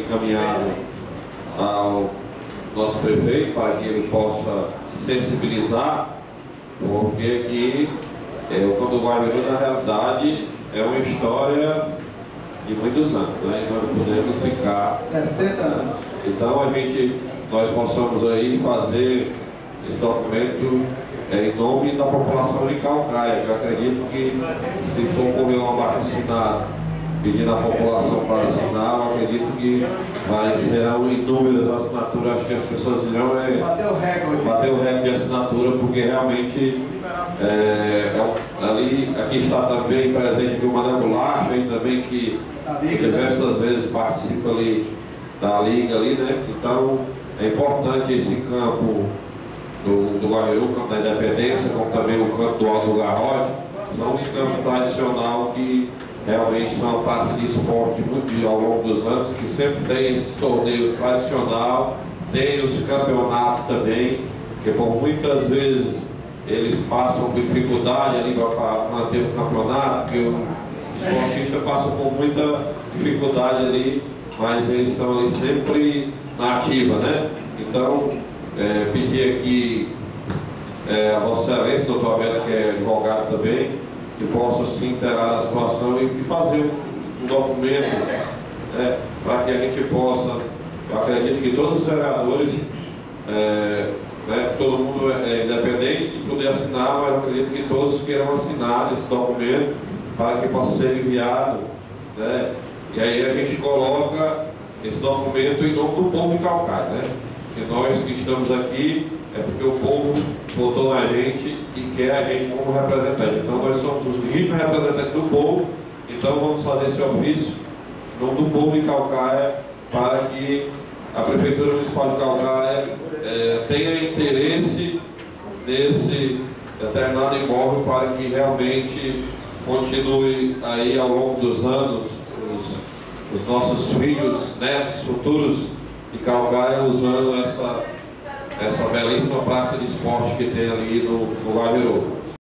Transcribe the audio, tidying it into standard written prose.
encaminhado ao nosso prefeito para que ele possa sensibilizar, porque aqui o Campo do Guajiru, na realidade, é uma história de muitos anos, né? Nós não podemos ficar 60 anos. Então nós possamos aí fazer esse documento em nome da população de Calcaia. Eu acredito que se for ocorrer um abaixo-assinado pedindo à população para assinar, eu acredito que serão inúmeras assinaturas. Acho que as pessoas irão bater o recorde de assinatura, porque realmente aqui está também presente o Manuel Goulart, também que diversas vezes participa ali da liga ali, né? Então é importante esse campo do Guajiru, o campo da Independência, como também o campo do Alto do Garrote, são os campos tradicionais que realmente são uma praça de esporte muito ao longo dos anos, que sempre tem esses torneios tradicionais, tem os campeonatos também, que por muitas vezes eles passam por dificuldade ali para manter o campeonato, porque o esportista passa por muita dificuldade ali, mas eles estão ali sempre na ativa, né? Então, pedir aqui a Vossa Excelência, doutor Alberto, que é advogado também, que possa se inteirar da situação e fazer um documento para que a gente possa, eu acredito que todos os vereadores, todo mundo é independente de poder assinar, mas eu acredito que todos queiram assinar esse documento para que possa ser enviado, né? E aí a gente coloca esse documento em nome do povo de Calcaia, né? Porque nós que estamos aqui é porque o povo votou na gente e quer a gente como representante. Então nós somos os legítimos representantes do povo, então vamos fazer esse ofício em nome do povo de Calcaia para que a Prefeitura Municipal de Calcaia tenha interesse nesse determinado imóvel para que realmente continue aí ao longo dos anos os nossos filhos, netos, futuros de Calcaia usando essa belíssima praça de esporte que tem ali no Guajiru.